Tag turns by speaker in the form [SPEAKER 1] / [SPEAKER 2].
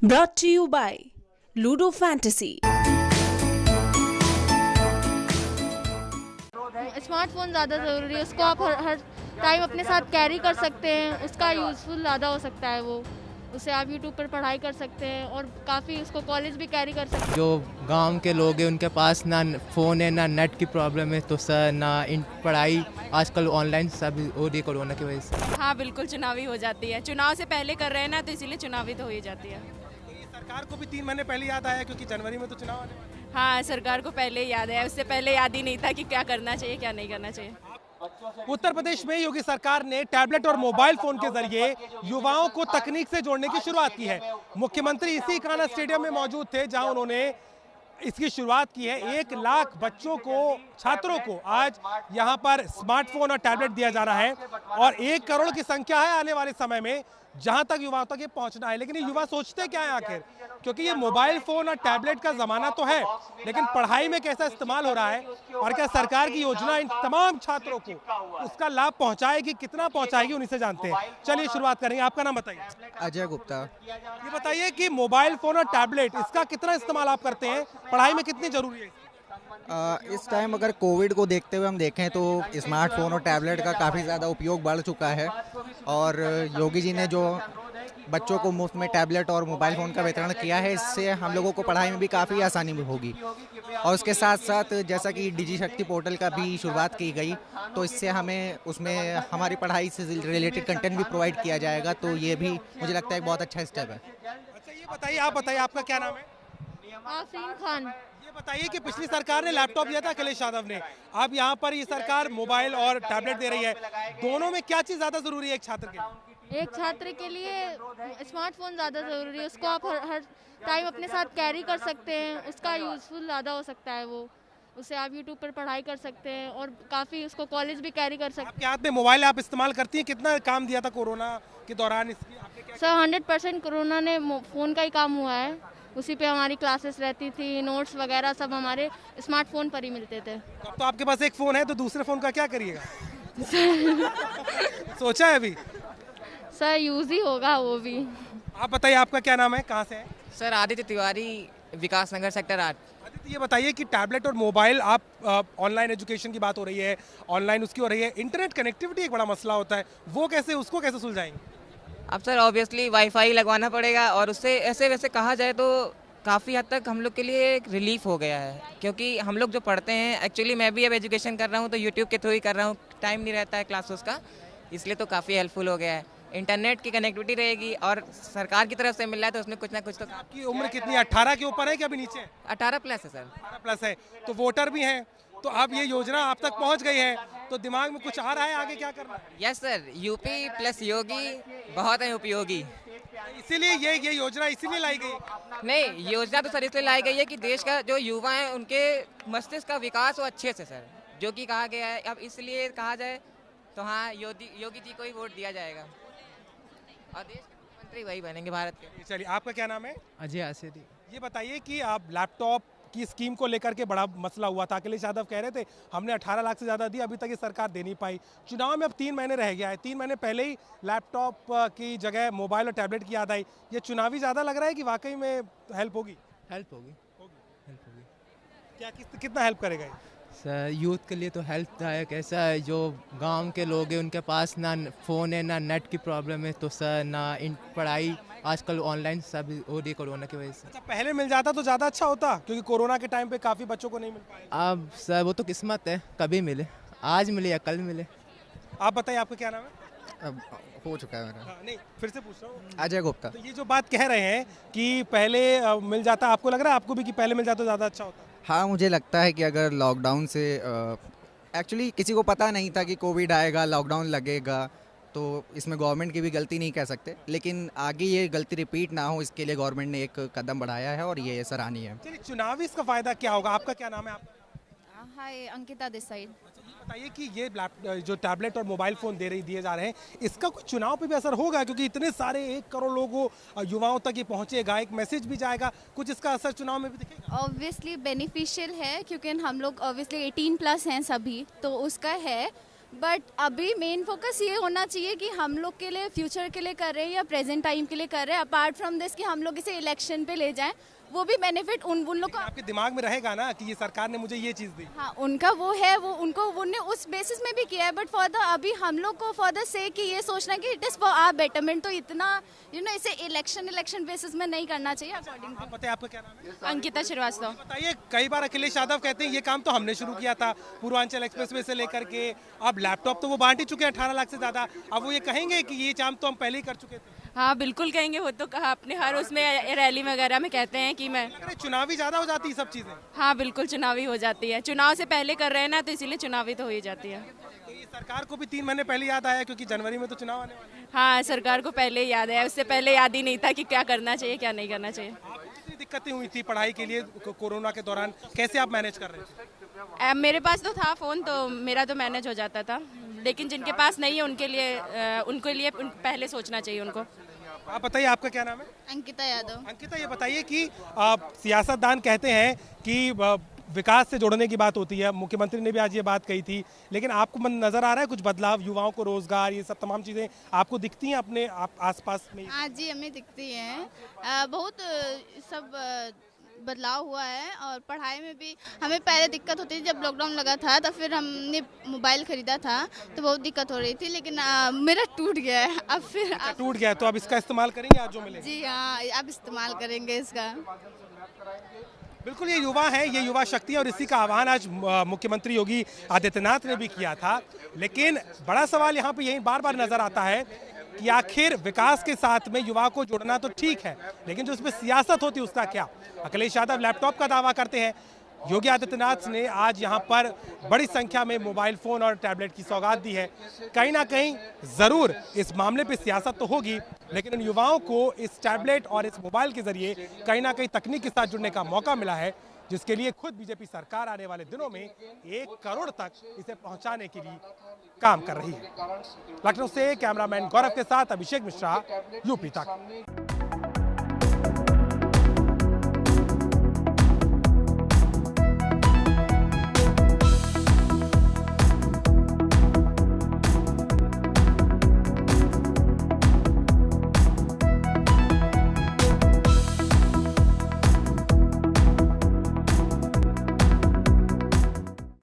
[SPEAKER 1] Brought to you by Ludo Fantasy.
[SPEAKER 2] Smartphone ज़्यादा ज़रूरी है, उसको आप हर टाइम अपने साथ कैरी कर सकते हैं, उसका यूज़फुल ज़्यादा हो सकता है वो। उससे आप यूट्यूब पर पढ़ाई कर सकते हैं और काफ़ी उसको कॉलेज भी कैरी कर सकते हैं।
[SPEAKER 3] जो गांव के लोग हैं उनके पास ना फ़ोन है ना नेट की प्रॉब्लम है, तो सर ना इन पढ़ाई आजकल ऑनलाइन सब हो रही है कोरोना की वजह से।
[SPEAKER 4] हाँ बिल्कुल चुनावी हो जाती है, चुनाव से पहले कर रहे हैं ना, तो इसीलिए चुनावी तो हो ही जाती है।
[SPEAKER 5] सरकार को भी 3 महीने पहले याद आया क्योंकि जनवरी में तो चुनाव आने वाले हैं।
[SPEAKER 4] हाँ सरकार को पहले ही याद है, उससे पहले याद ही नहीं था कि क्या करना चाहिए क्या नहीं करना चाहिए।
[SPEAKER 5] उत्तर प्रदेश में योगी सरकार ने टैबलेट और मोबाइल फोन के जरिए युवाओं को तकनीक से जोड़ने की शुरुआत की है। मुख्यमंत्री इसी कान्हा स्टेडियम में मौजूद थे जहां उन्होंने इसकी शुरुआत की है। 1 लाख बच्चों को, छात्रों को आज यहां पर स्मार्टफोन और टैबलेट दिया जा रहा है और 1 करोड़ की संख्या है आने वाले समय में जहां तक युवाओं तक ये पहुंचना है। लेकिन ये युवा सोचते क्या है आखिर, क्योंकि ये मोबाइल फोन और टैबलेट का जमाना तो है, लेकिन पढ़ाई में कैसा इस्तेमाल हो रहा है और क्या सरकार की योजना इन तमाम छात्रों को उसका लाभ पहुंचाएगी, कितना पहुंचाएगी, उन्हीं से जानते हैं। चलिए शुरुआत करेंगे। आपका नाम बताइए।
[SPEAKER 6] अजय गुप्ता।
[SPEAKER 5] ये बताइए कि मोबाइल फोन और टैबलेट इसका कितना इस्तेमाल आप करते हैं, पढ़ाई में कितनी जरूरी है?
[SPEAKER 6] इस टाइम अगर कोविड को देखते हुए हम देखें तो स्मार्टफोन और टैबलेट का काफ़ी ज़्यादा उपयोग बढ़ चुका है और योगी जी ने जो बच्चों को मुफ्त में टैबलेट और मोबाइल फ़ोन का वितरण किया है, इससे हम लोगों को पढ़ाई में भी काफ़ी आसानी होगी। और उसके साथ साथ जैसा कि डिजी शक्ति पोर्टल का भी शुरुआत की गई, तो इससे हमें उसमें हमारी पढ़ाई से रिलेटेड कंटेंट भी प्रोवाइड किया जाएगा, तो ये भी मुझे लगता है एक बहुत अच्छा स्टेप है।
[SPEAKER 5] अच्छा ये बताइए, आप बताइए आपका क्या नाम है?
[SPEAKER 2] आफरीन खान।
[SPEAKER 5] ये बताइए कि पिछली सरकार ने लैपटॉप दिया था अखिलेश यादव ने, अब यहाँ पर ये सरकार मोबाइल और टैबलेट दे रही है, दोनों में क्या चीज़ ज़्यादा ज़रूरी है एक छात्र के लिए?
[SPEAKER 2] एक छात्र के लिए स्मार्टफोन ज़्यादा ज़रूरी है, उसको आप हर टाइम अपने साथ कैरी कर सकते हैं, उसका यूज़फुल ज़्यादा हो सकता है वो। उससे आप यूट्यूब पर पढ़ाई कर सकते हैं और काफ़ी उसको कॉलेज भी कैरी कर सकते
[SPEAKER 5] आपके हाथ में मोबाइल आप इस्तेमाल करती हैं, कितना काम दिया था कोरोना के दौरान इसकी आपने क्या?
[SPEAKER 2] हैं। सर 100% कोरोना ने फ़ोन का ही काम हुआ है, उसी पे हमारी क्लासेस रहती थी, नोट्स वगैरह सब हमारे स्मार्टफोन पर ही मिलते थे।
[SPEAKER 5] अब तो आपके पास एक फ़ोन है, तो दूसरे फ़ोन का क्या करिएगा? सोचा है अभी?
[SPEAKER 2] सर यूज़ ही होगा वो भी।
[SPEAKER 5] आप बताइए आपका क्या नाम है, कहाँ से है?
[SPEAKER 7] सर आदित्य तिवारी, विकास नगर सेक्टर 8।
[SPEAKER 5] आदित्य ये बताइए कि टैबलेट और मोबाइल, आप ऑनलाइन एजुकेशन की बात हो रही है, ऑनलाइन उसकी हो रही है, इंटरनेट कनेक्टिविटी एक बड़ा मसला होता है, वो कैसे, उसको कैसे सुलझाएंगे?
[SPEAKER 7] अब सर ऑब्वियसली वाईफाई लगवाना पड़ेगा और उससे ऐसे वैसे कहा जाए तो काफ़ी हद तक हम लोग के लिए एक रिलीफ हो गया है, क्योंकि हम लोग जो पढ़ते हैं, एक्चुअली मैं भी अब एजुकेशन कर रहा हूँ तो यूट्यूब के थ्रू ही कर रहा हूँ, टाइम नहीं रहता है क्लासेस का, इसलिए तो काफ़ी हेल्पफुल हो गया है। इंटरनेट की कनेक्टिविटी रहेगी और सरकार की तरफ से मिल रहा है तो उसमें कुछ ना कुछ तो।
[SPEAKER 5] आपकी उम्र कितनी है, 18 के ऊपर है कि अभी नीचे है?
[SPEAKER 7] 18+ है सर।
[SPEAKER 5] 18+ है, तो वोटर भी हैं, तो अब ये योजना आप तक पहुंच गई है, तो दिमाग में कुछ आ रहा है आगे क्या करना है?
[SPEAKER 7] यस सर, यूपी प्लस योगी बहुत है उपयोगी।
[SPEAKER 5] इसीलिए ये योजना इसीलिए लाई गई।
[SPEAKER 7] नहीं, योजना तो सर इसलिए लाई गई है कि देश का जो युवा है उनके मस्तिष्क का विकास हो अच्छे से सर, जो कि कहा गया है। अब इसलिए कहा जाए तो हाँ, योगी जी को ही वोट दिया जाएगा और देश के मुख्यमंत्री वही बनेंगे भारत के।
[SPEAKER 5] चलिए, आपका क्या नाम है?
[SPEAKER 3] अजय आसिरी।
[SPEAKER 5] ये बताइए कि आप लैपटॉप की स्कीम को लेकर के बड़ा मसला हुआ था, अखिलेश यादव कह रहे थे हमने 18 लाख से ज़्यादा दी, अभी तक ये सरकार दे नहीं पाई। चुनाव में अब 3 महीने रह गया है, 3 महीने पहले ही लैपटॉप की जगह मोबाइल और टैबलेट की याद आई, ये चुनावी ज़्यादा लग रहा है कि वाकई में हेल्प होगी?
[SPEAKER 3] हेल्प होगी।
[SPEAKER 5] क्या कितना हेल्प करेगा ये?
[SPEAKER 3] सर यूथ के लिए तो हेल्पदायक ऐसा है, जो गांव के लोग हैं उनके पास ना फ़ोन है ना नेट की प्रॉब्लम है, तो सर ना इन पढ़ाई आजकल ऑनलाइन सब हो रही है कोरोना की वजह से।
[SPEAKER 5] अच्छा, पहले मिल जाता तो ज़्यादा अच्छा होता, क्योंकि कोरोना के टाइम पे काफ़ी बच्चों को नहीं मिल पाया।
[SPEAKER 3] अब सर वो तो किस्मत है, कभी मिले, आज मिले या कल मिले।
[SPEAKER 5] आप बताइए आपका क्या नाम है?
[SPEAKER 6] अब हो चुका है मेरा।
[SPEAKER 5] हाँ, नहीं फिर से पूछ रहा हूँ।
[SPEAKER 6] अजय गुप्ता।
[SPEAKER 5] तो ये जो बात कह रहे हैं कि पहले मिल जाता, आपको लग रहा है आपको भी कि पहले मिल जाता तो ज़्यादा अच्छा होता?
[SPEAKER 6] हाँ, मुझे लगता है कि अगर लॉकडाउन से एक्चुअली किसी को पता नहीं था कि कोविड आएगा, लॉकडाउन लगेगा, तो इसमें गवर्नमेंट की भी गलती नहीं कह सकते, लेकिन आगे ये गलती रिपीट ना हो इसके लिए गवर्नमेंट ने एक कदम बढ़ाया है और ये सराहनीय है।
[SPEAKER 5] चलिए, चुनावी इसका फायदा क्या होगा? आपका क्या नाम है? आपका
[SPEAKER 8] हाय अंकिता दिस साइड।
[SPEAKER 5] बताइए कि ये जो टैबलेट और मोबाइल फ़ोन दिए जा रहे हैं, इसका कुछ चुनाव पे भी असर होगा, क्योंकि इतने सारे 1 करोड़ लोगों युवाओं तक ये पहुंचेगा, एक मैसेज भी जाएगा, कुछ इसका असर चुनाव में भी दिखेगा?
[SPEAKER 8] ऑब्वियसली बेनिफिशियल है, क्योंकि हम लोग ऑब्वियसली 18+ हैं सभी, तो उसका है, बट अभी मेन फोकस ये होना चाहिए कि हम लोग के लिए फ्यूचर के लिए कर रहे हैं या प्रेजेंट टाइम के लिए कर रहे हैं, अपार्ट फ्रॉम दिस कि हम लोग इसे इलेक्शन पे ले जाएं, वो भी बेनिफिट उन लोग को।
[SPEAKER 5] आपके दिमाग में रहेगा ना कि ये सरकार ने मुझे ये चीज़ दी।
[SPEAKER 8] हाँ, उनका वो है, वो उनको उन्होंने उस बेसिस में भी किया है, बट फॉर द अभी हम लोग को फॉर द से कि ये सोचना कि it is for our betterment, तो इतना इसे इलेक्शन बेसिस में नहीं करना चाहिए। अकॉर्डिंग
[SPEAKER 5] आप बताइए आपका क्या नाम है?
[SPEAKER 4] अंकिता श्रीवास्तव।
[SPEAKER 5] बताइए, कई बार अखिलेश यादव कहते हैं ये काम तो हमने शुरू किया था, पूर्वांचल एक्सप्रेसवे से लेकर के अब लैपटॉप तो वो बांट ही चुके हैं 18 लाख से ज़्यादा, अब वो ये कहेंगे कि ये काम तो हम पहले ही कर चुके थे।
[SPEAKER 4] हाँ बिल्कुल कहेंगे, वो तो कहा अपने हर उसमें रैली वगैरह में कहते हैं कि मैं।
[SPEAKER 5] लग रहा है चुनावी ज़्यादा हो जाती है सब चीज़ें।
[SPEAKER 4] हाँ बिल्कुल चुनावी हो जाती है, चुनाव से पहले कर रहे हैं ना, तो इसीलिए चुनावी तो हो ही जाती है।
[SPEAKER 5] तो ये सरकार को भी 3 महीने पहले याद आया क्योंकि जनवरी में तो चुनाव आने वाले हैं।
[SPEAKER 4] हाँ सरकार को पहले ही याद है, उससे पहले याद ही नहीं था कि क्या करना चाहिए क्या नहीं करना चाहिए।
[SPEAKER 5] आपको कितनी दिक्कतें हुई थी पढ़ाई के लिए कोरोना के दौरान, कैसे आप मैनेज कर रहे थे?
[SPEAKER 4] मेरे पास तो था फ़ोन, तो मेरा तो मैनेज हो जाता था, लेकिन जिनके पास नहीं है उनके लिए पहले सोचना चाहिए उनको।
[SPEAKER 5] आप बताइए आपका क्या नाम है?
[SPEAKER 8] अंकिता यादव।
[SPEAKER 5] अंकिता, ये बताइए कि सियासतदान कहते हैं कि विकास से जोड़ने की बात होती है, मुख्यमंत्री ने भी आज ये बात कही थी, लेकिन आपको नजर आ रहा है कुछ बदलाव, युवाओं को रोजगार, ये सब तमाम चीज़ें आपको दिखती हैं अपने आसपास में?
[SPEAKER 8] हाँ जी, हमें दिखती हैं, बहुत सब बदलाव हुआ है। और पढ़ाई में भी हमें पहले दिक्कत होती थी, जब लॉकडाउन लगा था तो फिर हमने मोबाइल खरीदा था तो बहुत दिक्कत हो रही थी, लेकिन मेरा टूट गया है अब। फिर
[SPEAKER 5] टूट गया तो अब इसका इस्तेमाल करेंगे आज जो मिले?
[SPEAKER 8] जी हाँ, अब इस्तेमाल करेंगे इसका।
[SPEAKER 5] बिल्कुल, ये युवा है, ये युवा शक्ति है और इसी का आह्वान आज मुख्यमंत्री योगी आदित्यनाथ ने भी किया था। लेकिन बड़ा सवाल यहाँ पे यही बार बार नजर आता है कि आखिर विकास के साथ में युवा को जोड़ना तो ठीक है, लेकिन जो उसमें सियासत होती है उसका क्या? अखिलेश यादव लैपटॉप का दावा करते हैं, योगी आदित्यनाथ ने आज यहाँ पर बड़ी संख्या में मोबाइल फ़ोन और टैबलेट की सौगात दी है। कहीं ना कहीं ज़रूर इस मामले पे सियासत तो होगी, लेकिन इन युवाओं को इस टैबलेट और इस मोबाइल के ज़रिए कहीं ना कहीं तकनीक के साथ जुड़ने का मौका मिला है, जिसके लिए खुद बीजेपी सरकार आने वाले दिनों में 1 करोड़ तक इसे पहुँचाने के लिए काम कर रही है। लखनऊ से कैमरामैन गौरव के साथ अभिषेक मिश्रा, यूपी तक।